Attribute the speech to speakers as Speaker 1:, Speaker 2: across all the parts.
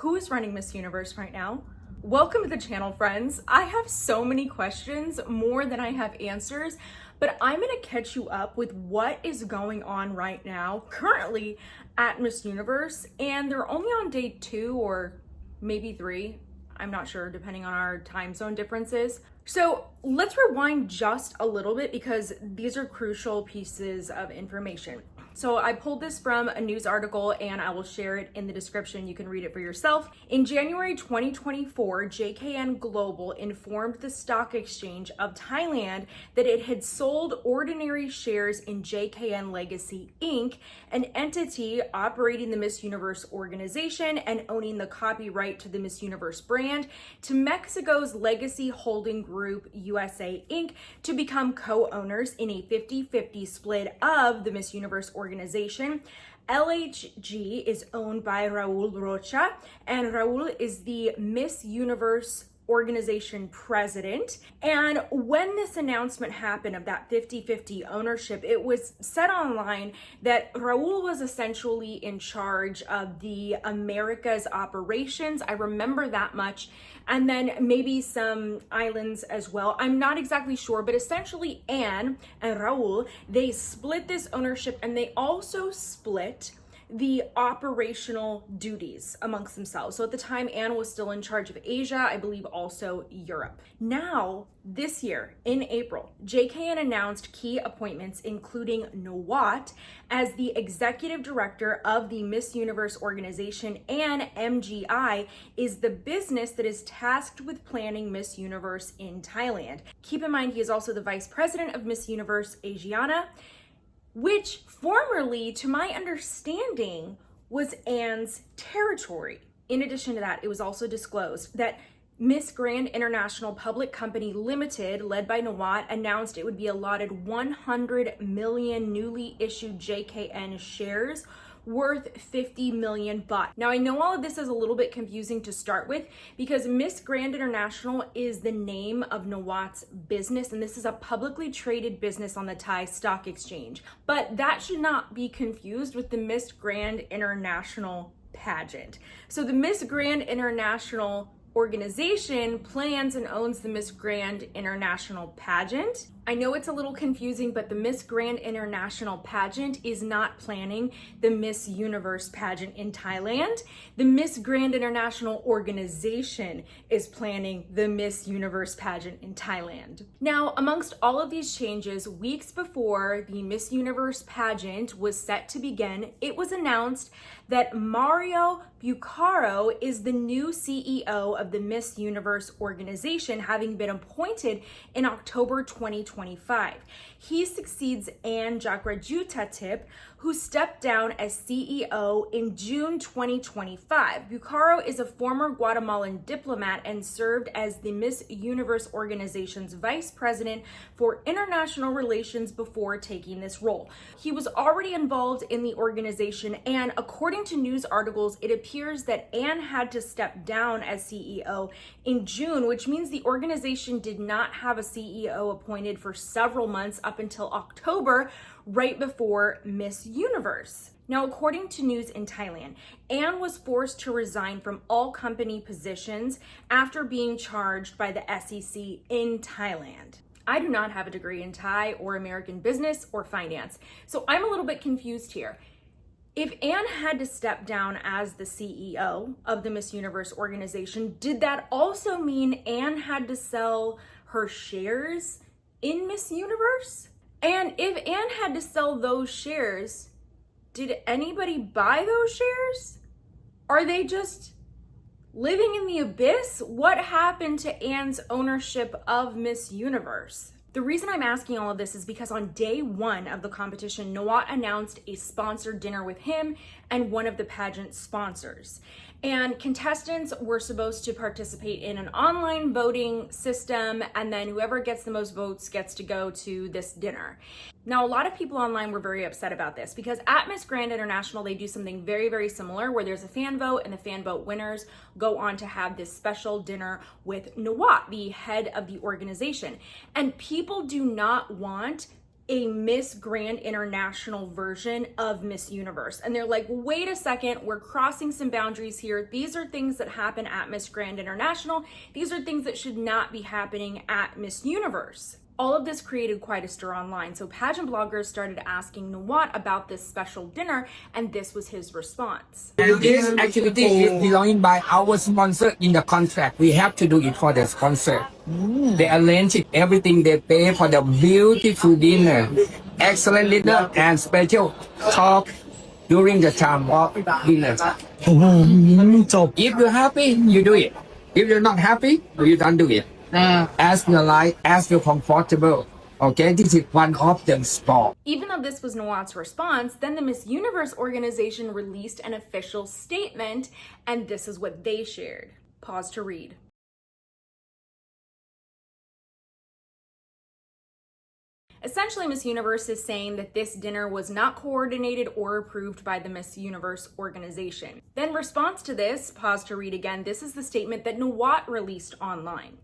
Speaker 1: who is running Miss Universe right now? Welcome to the channel, friends. I have so many questions, more than I have answers, but I'm gonna catch you up with what is going on right now, currently at Miss Universe, and they're only on day 2 or maybe 3. I'm not sure, depending on our time zone differences. So let's rewind just a little bit because these are crucial pieces of information. So I pulled this from a news article and I will share it in the description. You can read it for yourself. In January 2024, JKN Global informed the stock exchange of Thailand that it had sold ordinary shares in JKN Legacy Inc., an entity operating the Miss Universe organization and owning the copyright to the Miss Universe brand, to Mexico's Legacy Holding Group USA Inc. to become co-owners in a 50-50 split of the Miss Universe organization. LHG is owned by Raul Rocha, and Raul is the Miss Universe organization president. And when this announcement happened of that 50-50 ownership, it was said online that Raul was essentially in charge of the Americas operations. I remember that much. And then maybe some islands as well. I'm not exactly sure, but essentially Anne and Raul, they split this ownership and they also split the operational duties amongst themselves. So at the time, Anne was still in charge of Asia, I believe also Europe. Now, this year in April, JKN announced key appointments, including Nawat as the executive director of the Miss Universe organization, and MGI is the business that is tasked with planning Miss Universe in Thailand. Keep in mind, he is also the vice president of Miss Universe Asiana, which formerly, to my understanding, was Anne's territory. In addition to that, it was also disclosed that Miss Grand International Public Company Limited, led by Nawat, announced it would be allotted 100 million newly issued JKN shares worth 50 million baht. Now, I know all of this is a little bit confusing to start with because Miss Grand International is the name of Nawat's business, and this is a publicly traded business on the Thai Stock Exchange. But that should not be confused with the Miss Grand International pageant. So the Miss Grand International organization plans and owns the Miss Grand International pageant. I know it's a little confusing, but the Miss Grand International pageant is not planning the Miss Universe pageant in Thailand. The Miss Grand International organization is planning the Miss Universe pageant in Thailand. Now, amongst all of these changes, weeks before the Miss Universe pageant was set to begin, it was announced that Mario Bucaro is the new CEO of the Miss Universe organization, having been appointed in October 2025. He succeeds Anne Jakrajutatip, who stepped down as CEO in June 2025. Bucaro is a former Guatemalan diplomat and served as the Miss Universe organization's vice president for international relations before taking this role. He was already involved in the organization, and according to news articles, it appears that Anne had to step down as CEO in June, which means the organization did not have a CEO appointed for several months up until October, right before Miss Universe. Now, according to news in Thailand, Anne was forced to resign from all company positions after being charged by the SEC in Thailand. I do not have a degree in Thai or American business or finance, so I'm a little bit confused here. If Anne had to step down as the CEO of the Miss Universe organization, did that also mean Anne had to sell her shares in Miss Universe? And if Anne had to sell those shares, did anybody buy those shares? Are they just living in the abyss? What happened to Anne's ownership of Miss Universe? The reason I'm asking all of this is because on day 1 of the competition, Nawat announced a sponsored dinner with him and one of the pageant sponsors. And contestants were supposed to participate in an online voting system, and then whoever gets the most votes gets to go to this dinner. Now, a lot of people online were very upset about this because at Miss Grand International, they do something very, very similar where there's a fan vote and the fan vote winners go on to have this special dinner with Nawat, the head of the organization. And people do not want a Miss Grand International version of Miss Universe. And they're like, wait a second, we're crossing some boundaries here. These are things that happen at Miss Grand International. These are things that should not be happening at Miss Universe. All of this created quite a stir online, so pageant bloggers started asking Nawat about this special dinner, and this was his response.
Speaker 2: This activity is belonging by our sponsor in the contract. We have to do it for the sponsor. They arrange it, everything. They pay for the beautiful dinner, excellent dinner, and special talk during the time of dinner. If you're happy, you do it. If you're not happy, you don't do it. As you like, as you're comfortable. Okay, this is one of the sport.
Speaker 1: Even though this was Nawat's response, then the Miss Universe organization released an official statement, and this is what they shared. Pause to read. Essentially, Miss Universe is saying that this dinner was not coordinated or approved by the Miss Universe organization. Then, in response to this, pause to read again, this is the statement that Nawat released online.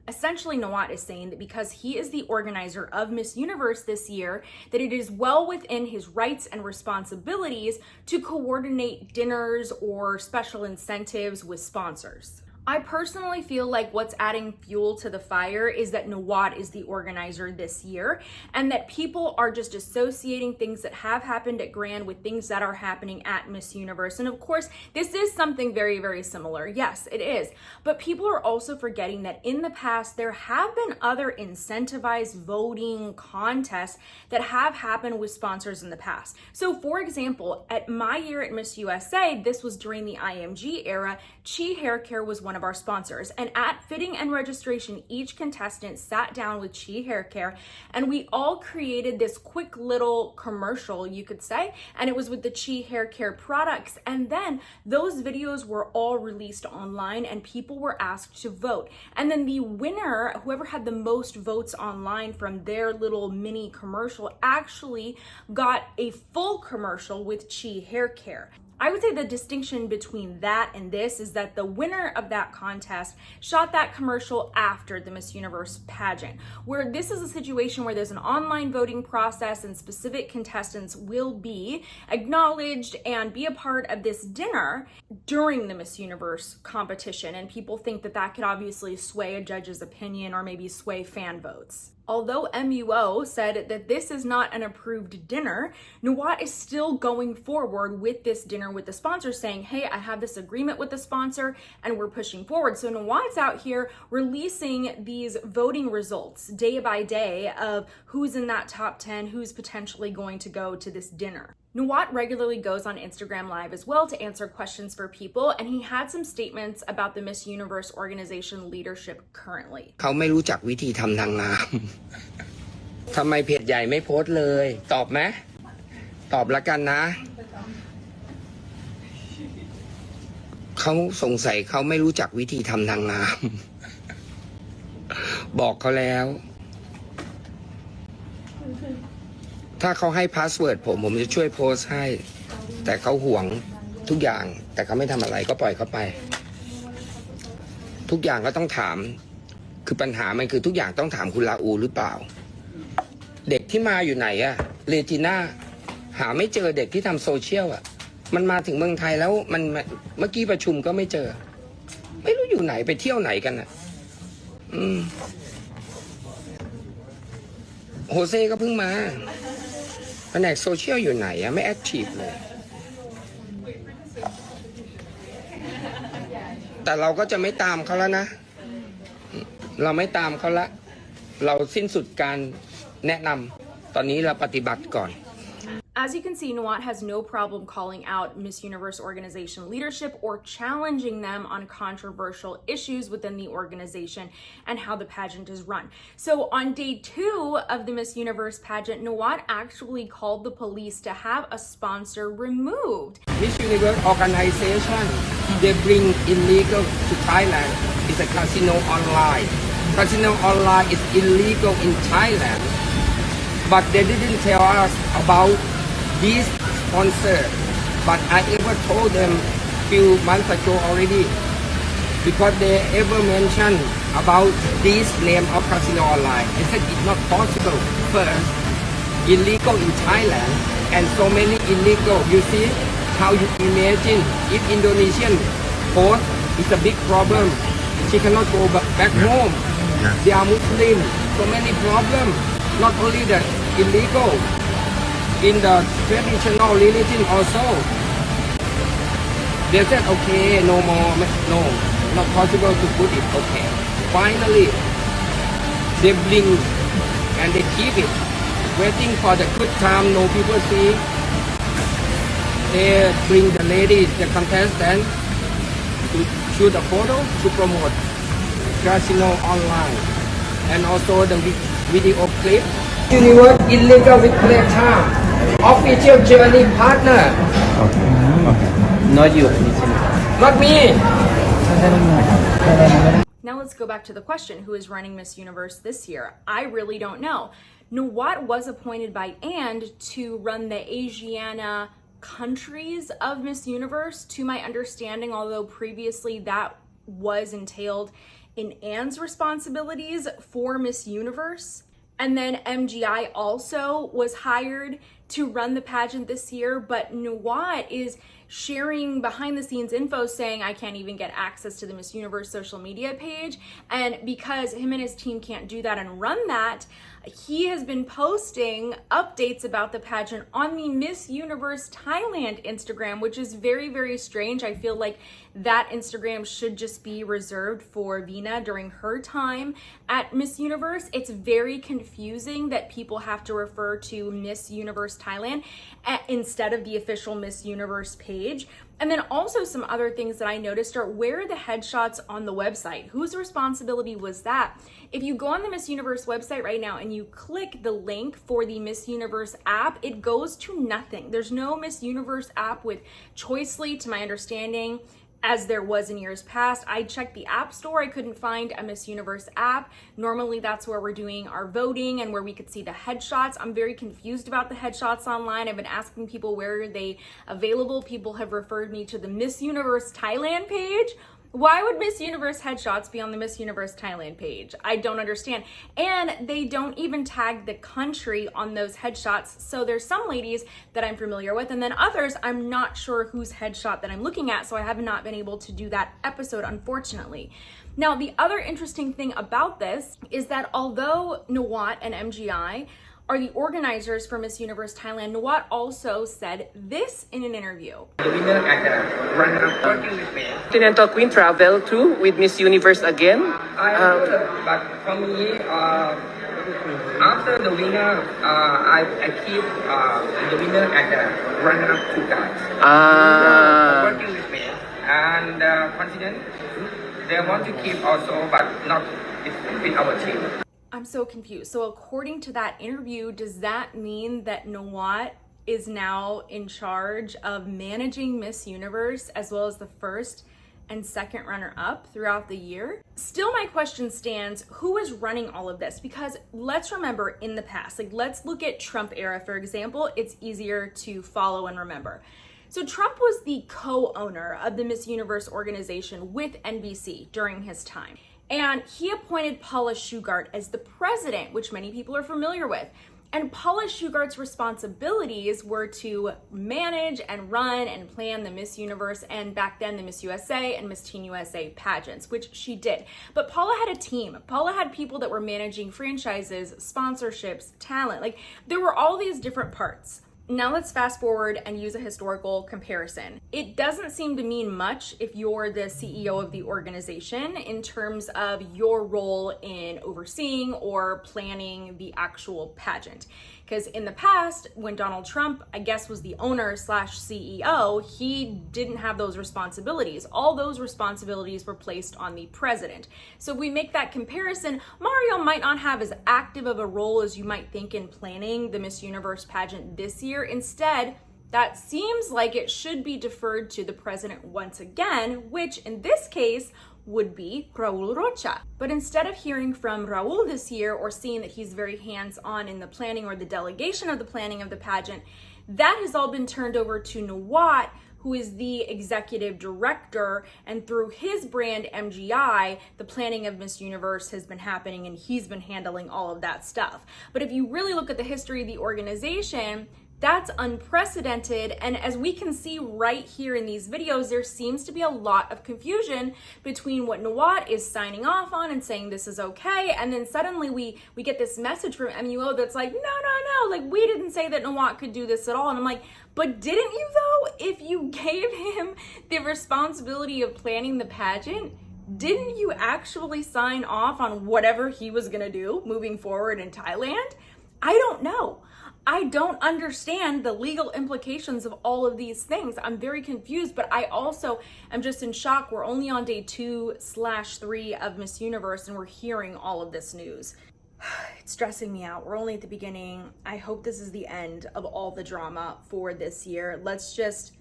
Speaker 1: Essentially, Nawat is saying that because he is the organizer of Miss Universe this year, that it is well within his rights and responsibilities to coordinate dinners or special incentives with sponsors. I personally feel like what's adding fuel to the fire is that Nawat is the organizer this year, and that people are just associating things that have happened at Grand with things that are happening at Miss Universe. And of course, this is something very, very similar. Yes, it is. But people are also forgetting that in the past, there have been other incentivized voting contests that have happened with sponsors in the past. So for example, at my year at Miss USA, this was during the IMG era, Chi Hair Care was one of our sponsors, and at fitting and registration, each contestant sat down with Chi Hair Care, and we all created this quick little commercial, you could say, and it was with the Chi Hair Care products. And then those videos were all released online, and people were asked to vote. And then the winner, whoever had the most votes online from their little mini commercial, actually got a full commercial with Chi Hair Care. I would say the distinction between that and this is that the winner of that contest shot that commercial after the Miss Universe pageant, where this is a situation where there's an online voting process and specific contestants will be acknowledged and be a part of this dinner during the Miss Universe competition. And people think that that could obviously sway a judge's opinion or maybe sway fan votes. Although MUO said that this is not an approved dinner, Nawat is still going forward with this dinner with the sponsor, saying, hey, I have this agreement with the sponsor and we're pushing forward. So Nawat's out here releasing these voting results day by day of who's in that top 10, who's potentially going to go to this dinner. Nawat regularly goes on Instagram Live as well to answer questions for people, and he had some statements about the Miss Universe organization leadership currently.
Speaker 2: เขาไม่รู้จักวิธีทำนางงาม ทำไมเพจใหญ่ไม่โพสต์เลย ตอบไหม ตอบละกันนะ เขาสงสัยเขาไม่รู้จักวิธีทำนางงาม บอกเขาแล้ว ถ้าเขาให้พาสเวิร์ดผมจะช่วยโพสต์ให้ แต่เขาห่วงทุกอย่าง แต่เขาไม่ทำอะไรก็ปล่อยเขาไป ทุกอย่างก็ต้องถาม คือปัญหามันคือทุกอย่างต้องถามคุณลาอูหรือเปล่า เด็กที่มาอยู่ไหนอะเรจิน่าหาไม่เจอเด็กที่ทำโซเชียลอะมันมาถึงเมืองไทยแล้วมันเมื่อกี้ประชุมก็ไม่เจอ ไม่รู้อยู่ไหนไปเที่ยวไหนกันอะโฮเซ่ก็เพิ่งมาแผนกโซเชียลอยู่ไหนอะไม่แอคทีฟเลยแต่เราก็จะไม่ตามเขาแล้วนะเราไม่ตามเขาละเราสิ้นสุดการแนะนำตอนนี้เราปฏิบัติก่อน
Speaker 1: As you can see, Nawat has no problem calling out Miss Universe organization leadership or challenging them on controversial issues within the organization and how the pageant is run. So on day 2 of the Miss Universe pageant, Nawat actually called the police to have a sponsor removed.
Speaker 2: Miss Universe organization, they bring illegal to Thailand. It's a casino online. Casino online is illegal in Thailand. But they didn't tell us about this sponsor. But I ever told them few months ago already, because they ever mentioned about this name of casino online. I said it's not possible. First, illegal in Thailand and so many illegal. You see how you imagine if Indonesian host is a big problem. She cannot go back home. They are Muslim. So many problems. Not only that, illegal in the traditional religion also. They said, okay, no more, no, not possible to put it, okay. Finally, they blink and they keep it, waiting for the good time, no people see. They bring the ladies, the contestants, to shoot a photo to promote casino online. And also the video clip. Universe illegal with playtime. Official journey partner.
Speaker 3: Not you.
Speaker 2: Not me.
Speaker 1: Now let's go back to the question, who is running Miss Universe this year? I really don't know. Nawat was appointed by And to run the Asiana countries of Miss Universe, to my understanding, although previously that was entailed in Anne's responsibilities for Miss Universe. And then MGI also was hired to run the pageant this year, but Nawat is sharing behind the scenes info saying I can't even get access to the Miss Universe social media page. And because him and his team can't do that and run that, he has been posting updates about the pageant on the Miss Universe Thailand Instagram, which is very, very strange. I feel like that Instagram should just be reserved for Vina during her time at Miss Universe. It's very confusing that people have to refer to Miss Universe Thailand instead of the official Miss Universe page. And then also some other things that I noticed are, where are the headshots on the website? Whose responsibility was that? If you go on the Miss Universe website right now and you click the link for the Miss Universe app, it goes to nothing. There's no Miss Universe app with Choicely, to my understanding, as there was in years past. I checked the App Store, I couldn't find a Miss Universe app. Normally that's where we're doing our voting and where we could see the headshots. I'm very confused about the headshots online. I've been asking people where are they available. People have referred me to the Miss Universe Thailand page. Why would Miss Universe headshots be on the Miss Universe Thailand page? I don't understand. And they don't even tag the country on those headshots. So there's some ladies that I'm familiar with, and then others I'm not sure whose headshot that I'm looking at. So I have not been able to do that episode, unfortunately. Now, the other interesting thing about this is that although Nawat and MGI are the organizers for Miss Universe Thailand, Nawat also said this in an interview.
Speaker 2: The winner and the runner-up working with me.
Speaker 3: Continental Queen travel too with Miss Universe again.
Speaker 2: But for me, after the winner, I keep the winner and the runner-up two guys. Working with me and confident. They want to keep also, but not with our team.
Speaker 1: I'm so confused. So according to that interview, does that mean that Nawat is now in charge of managing Miss Universe as well as the first and second runner-up throughout the year? Still, my question stands, who is running all of this? Because let's remember in the past, like let's look at Trump era, for example, it's easier to follow and remember. So Trump was the co-owner of the Miss Universe organization with NBC during his time. And he appointed Paula Shugart as the president, which many people are familiar with. And Paula Shugart's responsibilities were to manage and run and plan the Miss Universe, and back then the Miss USA and Miss Teen USA pageants, which she did. But Paula had a team. Paula had people that were managing franchises, sponsorships, talent. Like there were all these different parts. Now let's fast forward and use a historical comparison. It doesn't seem to mean much if you're the CEO of the organization in terms of your role in overseeing or planning the actual pageant. Because in the past, when Donald Trump, I guess, was the owner / CEO, he didn't have those responsibilities. All those responsibilities were placed on the president. So if we make that comparison, Mario might not have as active of a role as you might think in planning the Miss Universe pageant this year. Instead, that seems like it should be deferred to the president once again, which in this case would be Raul Rocha. But instead of hearing from Raul this year or seeing that he's very hands-on in the planning or the delegation of the planning of the pageant, that has all been turned over to Nawat, who is the executive director, and through his brand MGI, the planning of Miss Universe has been happening and he's been handling all of that stuff. But if you really look at the history of the organization, that's unprecedented. And as we can see right here in these videos, there seems to be a lot of confusion between what Nawat is signing off on and saying this is okay. And then suddenly we get this message from MUO that's like, no, like we didn't say that Nawat could do this at all. And I'm like, but didn't you though? If you gave him the responsibility of planning the pageant, didn't you actually sign off on whatever he was gonna do moving forward in Thailand? I don't know. I don't understand the legal implications of all of these things. I'm very confused, but I also am just in shock. We're only on day 2/3 of Miss Universe and we're hearing all of this news. It's stressing me out. We're only at the beginning. I hope this is the end of all the drama for this year. Let's just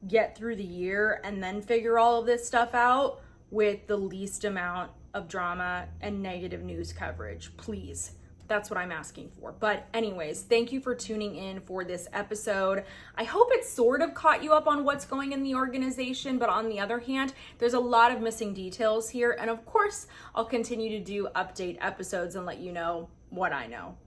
Speaker 1: get through the year and then figure all of this stuff out with the least amount of drama and negative news coverage, please. That's what I'm asking for. But anyways, thank you for tuning in for this episode. I hope it sort of caught you up on what's going in the organization, but on the other hand, there's a lot of missing details here. And of course, I'll continue to do update episodes and let you know what I know.